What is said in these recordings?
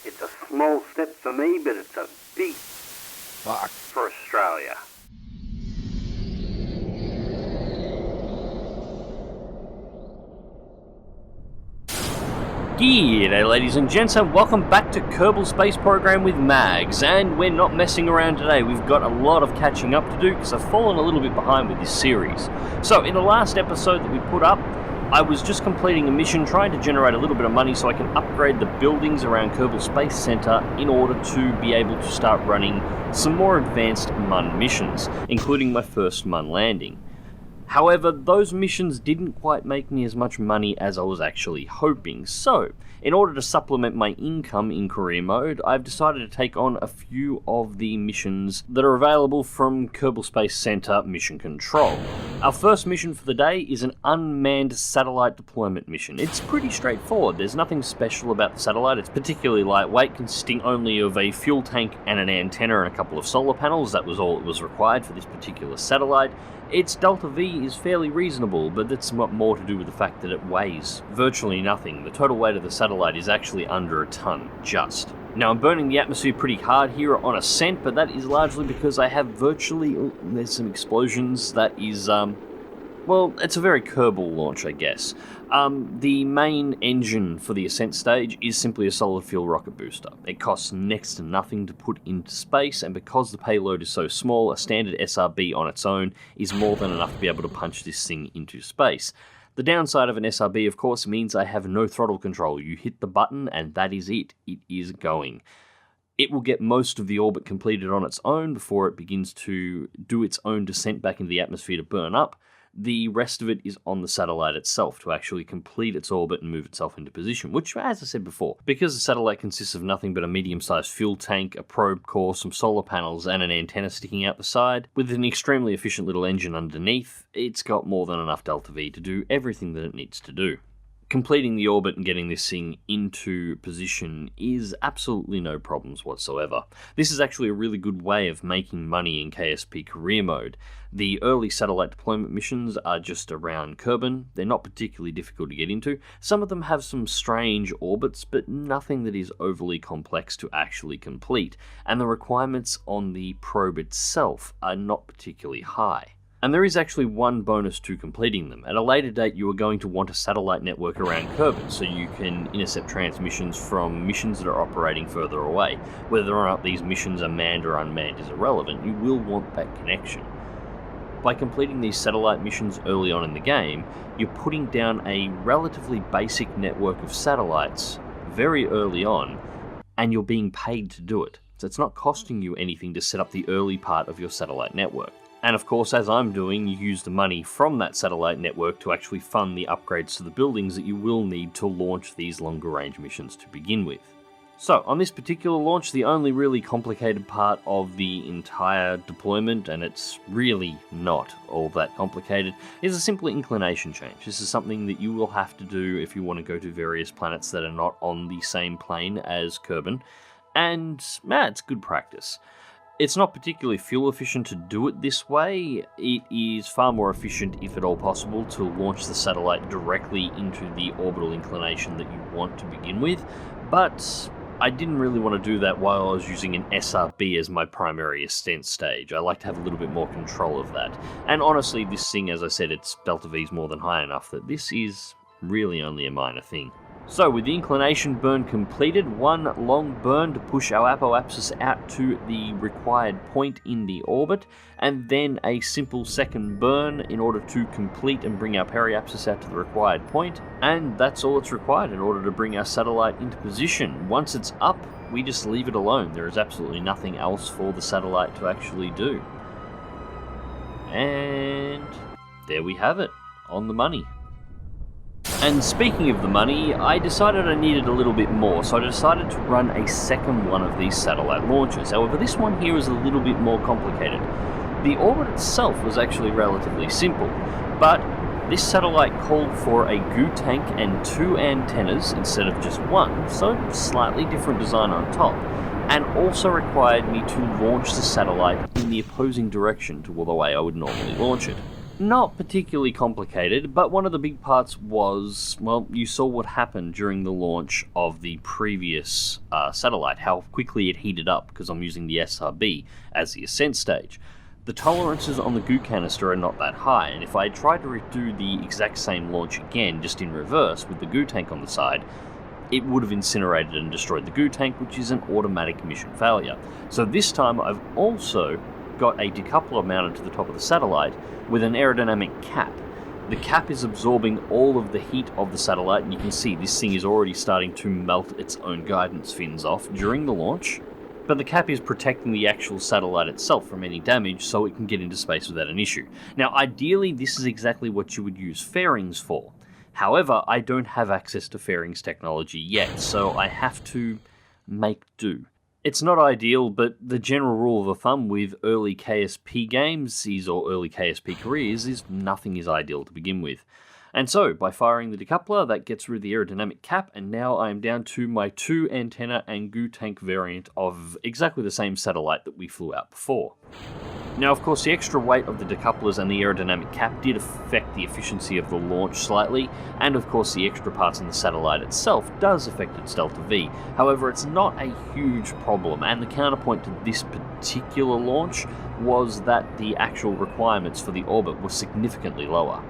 It's a small step for me, but it's a big Fuck. for Australia. G'day ladies and gents, and welcome back to Kerbal Space Program with Mags, and we're not messing around today. We've got a lot of catching up to do because I've fallen a little bit behind with this series. So in the last episode that we put up, I was just completing a mission trying to generate a little bit of money so I can upgrade the buildings around Kerbal Space Center in order to be able to start running some more advanced MUN missions, including my first MUN landing. However, those missions didn't quite make me as much money as I was actually hoping, so in order to supplement my income in career mode, I've decided to take on a few of the missions that are available from Kerbal Space Center Mission Control. Our first mission for the day is an unmanned satellite deployment mission. It's pretty straightforward. There's nothing special about the satellite. It's particularly lightweight, consisting only of a fuel tank and an antenna and a couple of solar panels. That was all that was required for this particular satellite. Its delta V is fairly reasonable, but that's more to do with the fact that it weighs virtually nothing. The total weight of the satellite is actually under a ton, just. Now, I'm burning the atmosphere pretty hard here on ascent, but that is largely because I have virtually... Oh, there's some explosions. That is, well, it's a very Kerbal launch, I guess. The main engine for the ascent stage is simply a solid fuel rocket booster. It costs next to nothing to put into space, and because the payload is so small, a standard SRB on its own is more than enough to be able to punch this thing into space. The downside of an SRB, of course, means I have no throttle control. You hit the button, and that is it. It is going. It will get most of the orbit completed on its own before it begins to do its own descent back into the atmosphere to burn up. The rest of it is on the satellite itself to actually complete its orbit and move itself into position, which, as I said before, because the satellite consists of nothing but a medium-sized fuel tank, a probe core, some solar panels, and an antenna sticking out the side, with an extremely efficient little engine underneath, it's got more than enough delta V to do everything that it needs to do. Completing the orbit and getting this thing into position is absolutely no problems whatsoever. This is actually a really good way of making money in KSP career mode. The early satellite deployment missions are just around Kerbin. They're not particularly difficult to get into. Some of them have some strange orbits, but nothing that is overly complex to actually complete, and the requirements on the probe itself are not particularly high. And there is actually one bonus to completing them. At a later date, you are going to want a satellite network around Kerbin so you can intercept transmissions from missions that are operating further away. Whether or not these missions are manned or unmanned is irrelevant, you will want that connection. By completing these satellite missions early on in the game, you're putting down a relatively basic network of satellites very early on, and you're being paid to do it. So it's not costing you anything to set up the early part of your satellite network. And of course, as I'm doing, you use the money from that satellite network to actually fund the upgrades to the buildings that you will need to launch these longer range missions to begin with. So, on this particular launch, the only really complicated part of the entire deployment, and it's really not all that complicated, is a simple inclination change. This is something that you will have to do if you want to go to various planets that are not on the same plane as Kerbin, and it's good practice. It's not particularly fuel efficient to do it this way. It is far more efficient, if at all possible, to launch the satellite directly into the orbital inclination that you want to begin with, but I didn't really want to do that while I was using an SRB as my primary ascent stage. I like to have a little bit more control of that. And honestly, this thing, as I said, its delta V is more than high enough that this is really only a minor thing. So, with the inclination burn completed, one long burn to push our apoapsis out to the required point in the orbit, and then a simple second burn in order to complete and bring our periapsis out to the required point, and that's all that's required in order to bring our satellite into position. Once it's up, we just leave it alone. There is absolutely nothing else for the satellite to actually do. And there we have it, on the money. And speaking of the money, I decided I needed a little bit more, so I decided to run a second one of these satellite launches. However, this one here is a little bit more complicated. The orbit itself was actually relatively simple, but this satellite called for a goo tank and 2 antennas instead of just one, so slightly different design on top, and also required me to launch the satellite in the opposing direction to the way I would normally launch it. Not particularly complicated, but one of the big parts was, well, you saw what happened during the launch of the previous satellite, how quickly it heated up, because I'm using the SRB as the ascent stage. The tolerances on the goo canister are not that high, and if I tried to redo the exact same launch again, just in reverse, with the goo tank on the side, it would have incinerated and destroyed the goo tank, which is an automatic mission failure. So this time I've also got a decoupler mounted to the top of the satellite with an aerodynamic cap. The cap is absorbing all of the heat of the satellite, and you can see this thing is already starting to melt its own guidance fins off during the launch, but the cap is protecting the actual satellite itself from any damage so it can get into space without an issue. Now ideally this is exactly what you would use fairings for. However, I don't have access to fairings technology yet, so I have to make do. It's not ideal, but the general rule of thumb with early KSP games or early KSP careers is nothing is ideal to begin with. And so, by firing the decoupler, that gets rid of the aerodynamic cap, and now I'm down to my 2 antenna and goo tank variant of exactly the same satellite that we flew out before. Now, of course, the extra weight of the decouplers and the aerodynamic cap did affect the efficiency of the launch slightly, and of course the extra parts in the satellite itself does affect its delta V. However, it's not a huge problem, and the counterpoint to this particular launch was that the actual requirements for the orbit were significantly lower.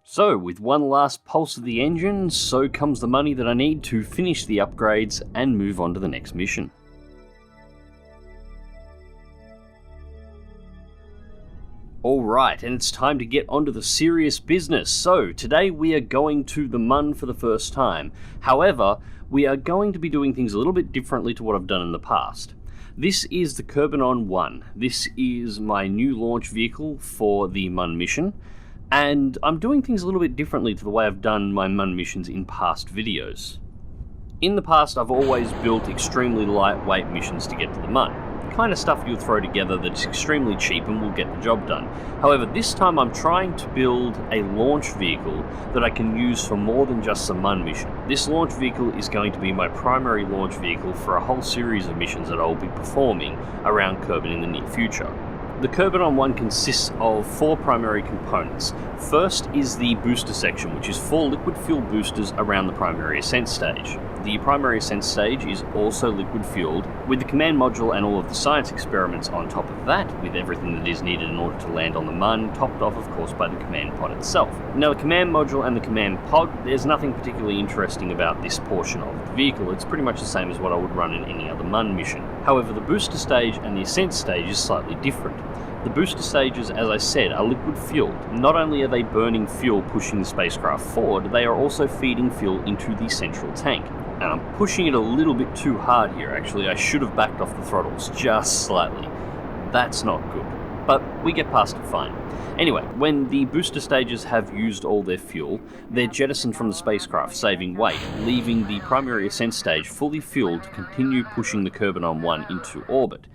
So, with one last pulse of the engine, so comes the money that I need to finish the upgrades and move on to the next mission. Alright, and it's time to get onto the serious business. So, today we are going to the MUN for the first time. However, we are going to be doing things a little bit differently to what I've done in the past. This is the Kerbal 1. This is my new launch vehicle for the MUN mission. And I'm doing things a little bit differently to the way I've done my MUN missions in past videos. In the past, I've always built extremely lightweight missions to get to the MUN. The kind of stuff you'll throw together that's extremely cheap and will get the job done. However, this time I'm trying to build a launch vehicle that I can use for more than just a MUN mission. This launch vehicle is going to be my primary launch vehicle for a whole series of missions that I'll be performing around Kerbal in the near future. The Kerbal 1 consists of 4 primary components. First is the booster section, which is 4 liquid fueled boosters around the primary ascent stage. The primary ascent stage is also liquid fueled, with the command module and all of the science experiments on top of that, with everything that is needed in order to land on the MUN, topped off of course by the command pod itself. Now the command module and the command pod, there's nothing particularly interesting about this portion of the vehicle. It's pretty much the same as what I would run in any other MUN mission. However, the booster stage and the ascent stage is slightly different. The booster stages, as I said, are liquid fueled. Not only are they burning fuel pushing the spacecraft forward, they are also feeding fuel into the central tank. And I'm pushing it a little bit too hard here, actually. I should have backed off the throttles just slightly. That's not good. But we get past it fine. Anyway, when the booster stages have used all their fuel, they're jettisoned from the spacecraft, saving weight, leaving the primary ascent stage fully fueled to continue pushing the Kerbal 1 into orbit.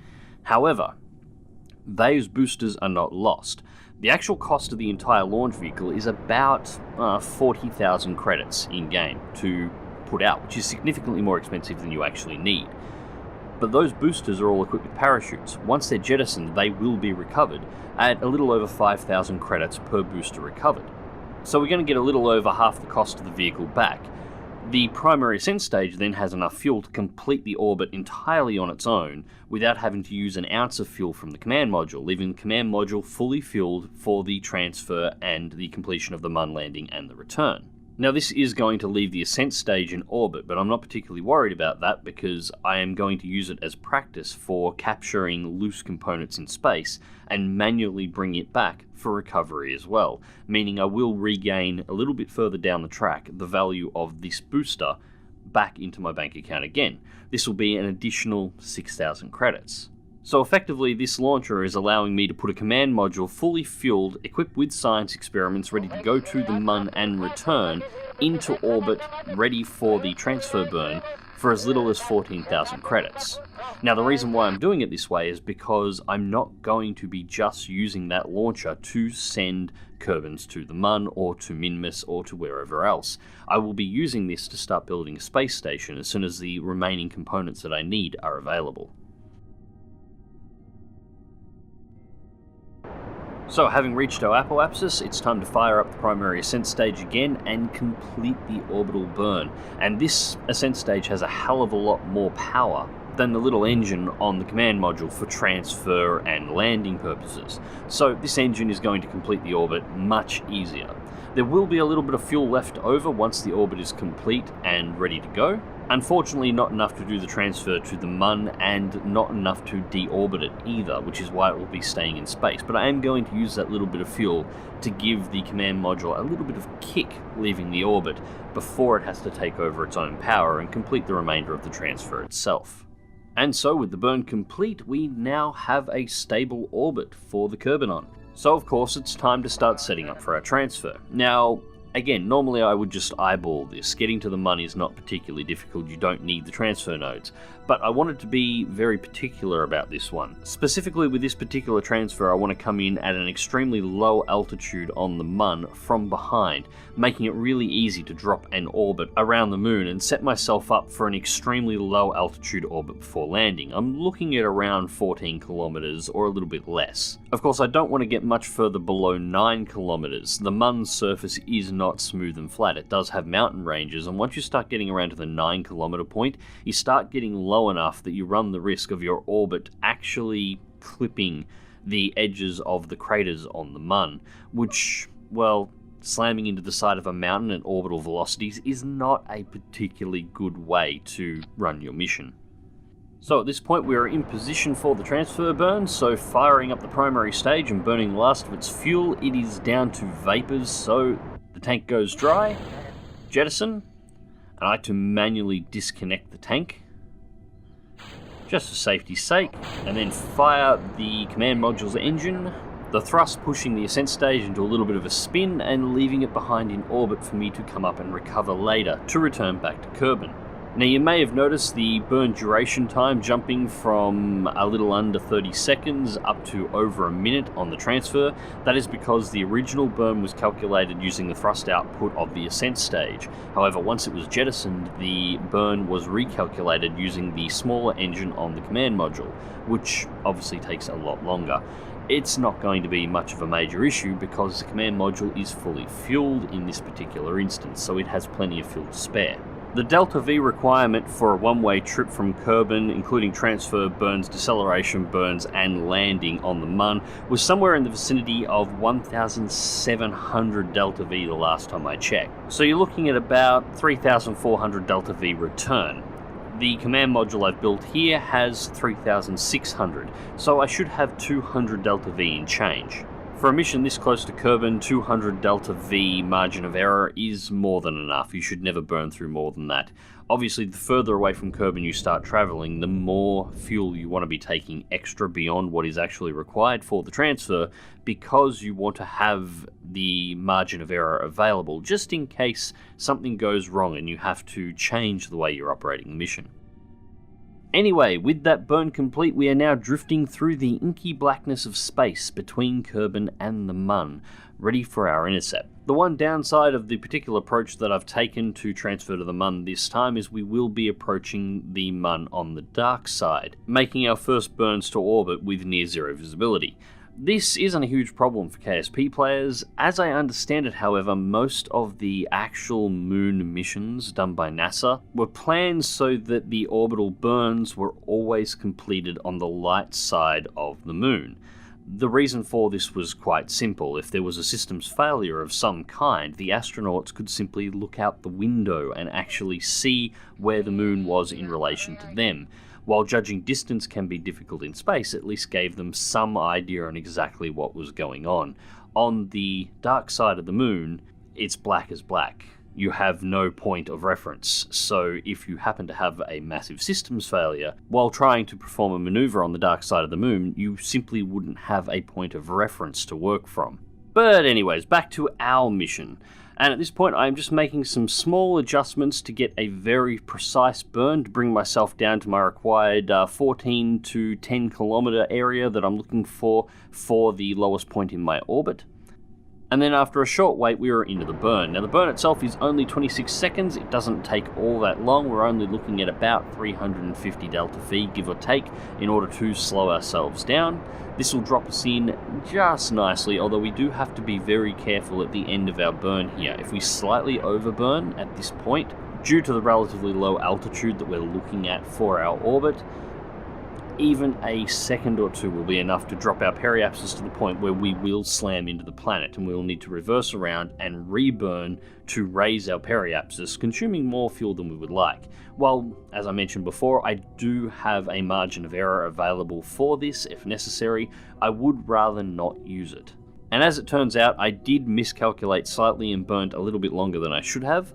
However, those boosters are not lost. The actual cost of the entire launch vehicle is about 40,000 credits in-game to put out, which is significantly more expensive than you actually need. But those boosters are all equipped with parachutes. Once they're jettisoned, they will be recovered at a little over 5,000 credits per booster recovered. So we're going to get a little over half the cost of the vehicle back. The primary ascent stage then has enough fuel to complete the orbit entirely on its own without having to use an ounce of fuel from the command module, leaving the command module fully fueled for the transfer and the completion of the MUN landing and the return. Now this is going to leave the ascent stage in orbit, but I'm not particularly worried about that because I am going to use it as practice for capturing loose components in space and manually bring it back for recovery as well, meaning I will regain a little bit further down the track the value of this booster back into my bank account again. This will be an additional 6,000 credits. So effectively, this launcher is allowing me to put a command module fully fueled, equipped with science experiments ready to go to the MUN and return into orbit, ready for the transfer burn for as little as 14,000 credits. Now the reason why I'm doing it this way is because I'm not going to be just using that launcher to send Kerbals to the Mun or to Minmus or to wherever else. I will be using this to start building a space station as soon as the remaining components that I need are available. So having reached our apoapsis, it's time to fire up the primary ascent stage again and complete the orbital burn. And this ascent stage has a hell of a lot more power than the little engine on the command module for transfer and landing purposes. So this engine is going to complete the orbit much easier. There will be a little bit of fuel left over once the orbit is complete and ready to go. Unfortunately, not enough to do the transfer to the Mun and not enough to deorbit it either, which is why it will be staying in space. But I am going to use that little bit of fuel to give the command module a little bit of kick leaving the orbit before it has to take over its own power and complete the remainder of the transfer itself. And so with the burn complete, we now have a stable orbit for the Kerbal. So of course it's time to start setting up for our transfer. Now, again, normally I would just eyeball this. Getting to the Mun is not particularly difficult, you don't need the transfer nodes. But I wanted to be very particular about this one. Specifically with this particular transfer, I want to come in at an extremely low altitude on the Mun from behind, making it really easy to drop an orbit around the Moon and set myself up for an extremely low altitude orbit before landing. I'm looking at around 14 kilometers or a little bit less. Of course, I don't want to get much further below 9 kilometers. The Mun's surface is not smooth and flat. It does have mountain ranges, and once you start getting around to the 9 kilometer point, you start getting low enough that you run the risk of your orbit actually clipping the edges of the craters on the Mun, which, well, slamming into the side of a mountain at orbital velocities is not a particularly good way to run your mission. So at this point we are in position for the transfer burn, so firing up the primary stage and burning the last of its fuel. It is down to vapors, so the tank goes dry, jettison, and I like to manually disconnect the tank, just for safety's sake, and then fire the command module's engine, the thrust pushing the ascent stage into a little bit of a spin and leaving it behind in orbit for me to come up and recover later to return back to Kerbal. Now you may have noticed the burn duration time jumping from a little under 30 seconds up to over a minute on the transfer. That is because the original burn was calculated using the thrust output of the ascent stage. However, once it was jettisoned, the burn was recalculated using the smaller engine on the command module, which obviously takes a lot longer. It's not going to be much of a major issue because the command module is fully fueled in this particular instance, so it has plenty of fuel to spare. The Delta V requirement for a one-way trip from Kerbal, including transfer burns, deceleration burns, and landing on the Mun, was somewhere in the vicinity of 1,700 Delta V the last time I checked. So you're looking at about 3,400 Delta V return. The command module I've built here has 3,600, so I should have 200 Delta V in change. For a mission this close to Kerbal, 200 Delta V margin of error is more than enough. You should never burn through more than that. Obviously, the further away from Kerbal you start traveling, the more fuel you want to be taking extra beyond what is actually required for the transfer, because you want to have the margin of error available just in case something goes wrong and you have to change the way you're operating the mission. Anyway, with that burn complete, we are now drifting through the inky blackness of space between Kerbal and the Mun, ready for our intercept. The one downside of the particular approach that I've taken to transfer to the Mun this time is we will be approaching the Mun on the dark side, making our first burns to orbit with near zero visibility. This isn't a huge problem for KSP players. As I understand it, however, most of the actual moon missions done by NASA were planned so that the orbital burns were always completed on the light side of the moon. The reason for this was quite simple. If there was a systems failure of some kind, the astronauts could simply look out the window and actually see where the moon was in relation to them. While judging distance can be difficult in space, at least gave them some idea on exactly what was going on. On the dark side of the moon, it's black as black. You have no point of reference, so if you happen to have a massive systems failure while trying to perform a maneuver on the dark side of the moon, you simply wouldn't have a point of reference to work from. But anyways, back to our mission. And at this point, I'm just making some small adjustments to get a very precise burn to bring myself down to my required 14 to 10 kilometer area that I'm looking for the lowest point in my orbit. And then after a short wait, we were into the burn. Now the burn itself is only 26 seconds, it doesn't take all that long, we're only looking at about 350 delta V, give or take, in order to slow ourselves down. This will drop us in just nicely, although we do have to be very careful at the end of our burn here. If we slightly overburn at this point, due to the relatively low altitude that we're looking at for our orbit, even a second or two will be enough to drop our periapsis to the point where we will slam into the planet, and we will need to reverse around and reburn to raise our periapsis, consuming more fuel than we would like. While, as I mentioned before, I do have a margin of error available for this if necessary, I would rather not use it. And as it turns out, I did miscalculate slightly and burnt a little bit longer than I should have.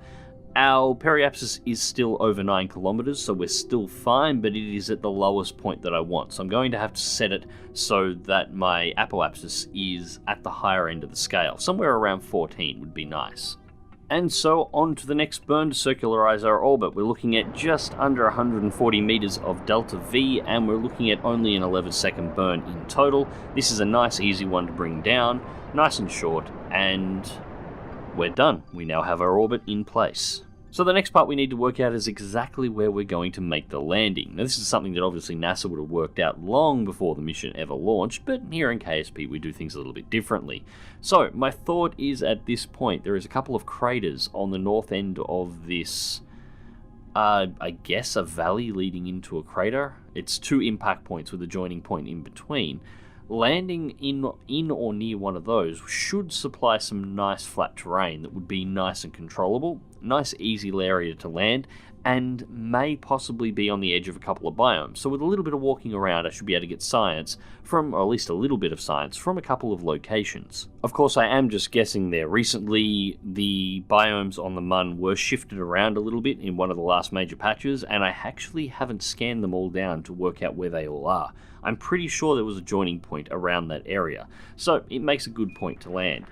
Our periapsis is still over 9 kilometers, so we're still fine, but it is at the lowest point that I want. So I'm going to have to set it so that my apoapsis is at the higher end of the scale. Somewhere around 14 would be nice. And so on to the next burn to circularize our orbit. We're looking at just under 140 meters of delta V, and we're looking at only an 11-second burn in total. This is a nice easy one to bring down, nice and short, and we're done. We now have our orbit in place. So the next part we need to work out is exactly where we're going to make the landing. Now this is something that obviously NASA would have worked out long before the mission ever launched, but here in KSP we do things a little bit differently. So my thought is at this point there is a couple of craters on the north end of this, I guess a valley leading into a crater. It's 2 impact points with a joining point in between. Landing in or near one of those should supply some nice flat terrain that would be nice and controllable, nice easy area to land, and may possibly be on the edge of a couple of biomes. So with a little bit of walking around, I should be able to get science from, or at least a little bit of science, from a couple of locations. Of course, I am just guessing there. Recently, the biomes on the Mun were shifted around a little bit in one of the last major patches, and I actually haven't scanned them all down to work out where they all are. I'm pretty sure there was a joining point around that area, so it makes a good point to land.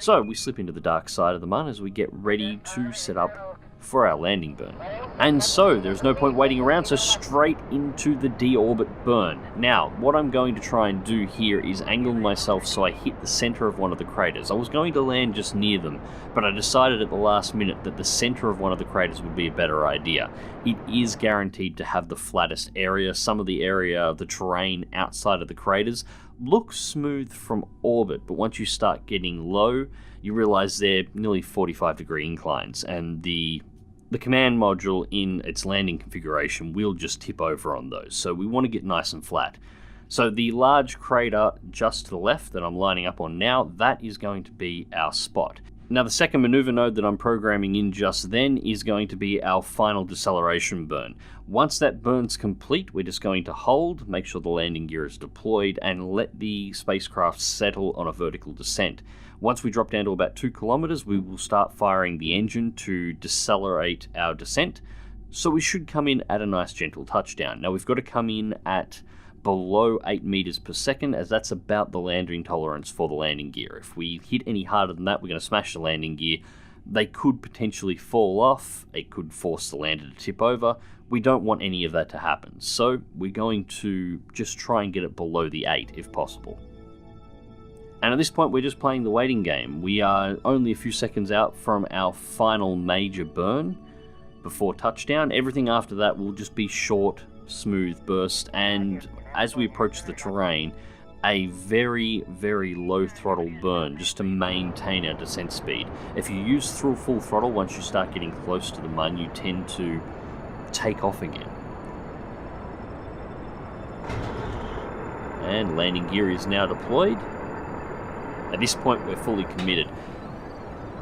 So we slip into the dark side of the Mun as we get ready to set up for our landing burn. And so there's no point waiting around, so straight into the deorbit burn. Now, what I'm going to try and do here is angle myself so I hit the center of one of the craters. I was going to land just near them, but I decided at the last minute that the center of one of the craters would be a better idea. It is guaranteed to have the flattest area. Some of the area, the terrain outside of the craters, looks smooth from orbit, but once you start getting low, you realize they're nearly 45-degree inclines, and the command module in its landing configuration will just tip over on those, so we want to get nice and flat. So the large crater just to the left that I'm lining up on now, that is going to be our spot. Now the second maneuver node that I'm programming in just then is going to be our final deceleration burn. Once that burn's complete, we're just going to hold, make sure the landing gear is deployed, and let the spacecraft settle on a vertical descent. Once we drop down to about 2 kilometers, we will start firing the engine to decelerate our descent. So we should come in at a nice gentle touchdown. Now we've got to come in at below 8 meters per second, as that's about the landing tolerance for the landing gear. If we hit any harder than that, we're going to smash the landing gear. They could potentially fall off. It could force the lander to tip over. We don't want any of that to happen. So we're going to just try and get it below the 8 if possible. And at this point, we're just playing the waiting game. We are only a few seconds out from our final major burn before touchdown. Everything after that will just be short, smooth burst, and as we approach the terrain, a very, very low throttle burn just to maintain our descent speed. If you use full throttle, once you start getting close to the Mun, you tend to take off again. And landing gear is now deployed. At this point, we're fully committed.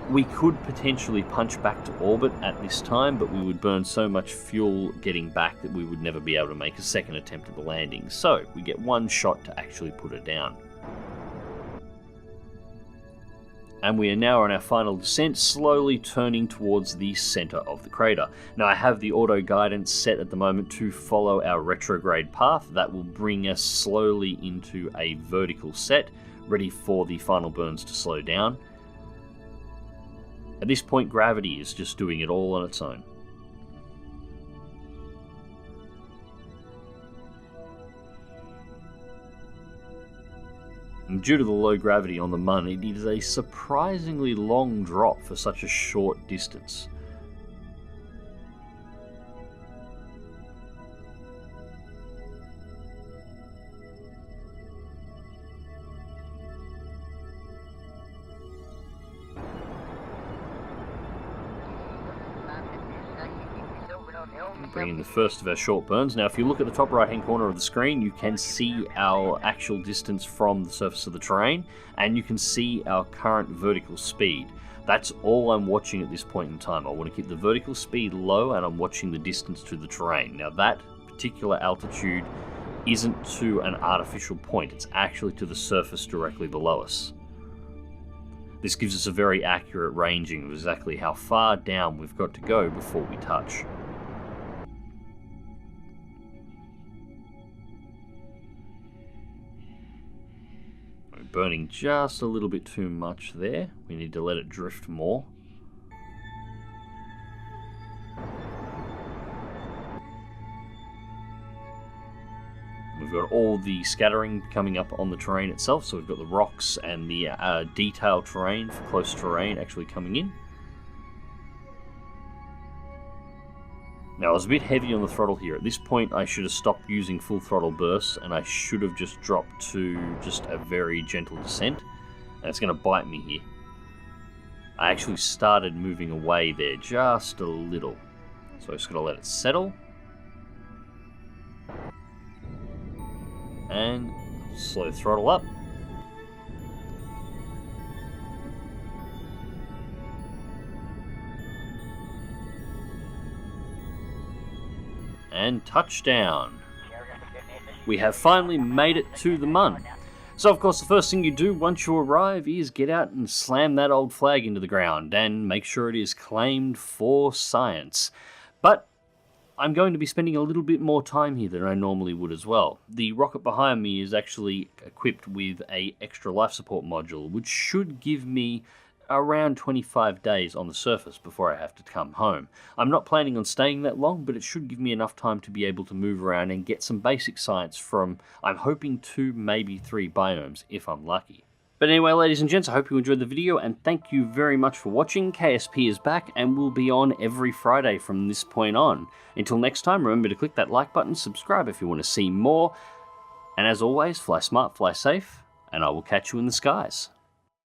We could potentially punch back to orbit at this time, but we would burn so much fuel getting back that we would never be able to make a second attempt at the landing. So we get one shot to actually put it down. And we are now on our final descent, slowly turning towards the center of the crater. Now I have the auto guidance set at the moment to follow our retrograde path. That will bring us slowly into a vertical set, ready for the final burns to slow down. At this point, gravity is just doing it all on its own. And due to the low gravity on the Mun, it is a surprisingly long drop for such a short distance. Bring in the first of our short burns. Now if you look at the top right hand corner of the screen, you can see our actual distance from the surface of the terrain, and you can see our current vertical speed. That's all I'm watching at this point in time. I want to keep the vertical speed low, and I'm watching the distance to the terrain. Now that particular altitude isn't to an artificial point, it's actually to the surface directly below us. This gives us a very accurate ranging of exactly how far down we've got to go before we touch. Burning just a little bit too much there. We need to let it drift more. We've got all the scattering coming up on the terrain itself, so we've got the rocks and the detailed terrain for close terrain actually coming in. Now I was a bit heavy on the throttle here. At this point I should have stopped using full throttle bursts, and I should have just dropped to just a very gentle descent, and it's going to bite me here. I actually started moving away there just a little, so I'm just going to let it settle, and slow throttle up. And touchdown. We have finally made it to the Mun. So of course the first thing you do once you arrive is get out and slam that old flag into the ground and make sure it is claimed for science. But I'm going to be spending a little bit more time here than I normally would as well. The rocket behind me is actually equipped with an extra life support module, which should give me around 25 days on the surface before I have to come home. I'm not planning on staying that long, but it should give me enough time to be able to move around and get some basic science from, I'm hoping, 2, maybe 3 biomes, if I'm lucky. But anyway, ladies and gents, I hope you enjoyed the video, and thank you very much for watching. KSP is back, and will be on every Friday from this point on. Until next time, remember to click that like button, subscribe if you want to see more, and as always, fly smart, fly safe, and I will catch you in the skies.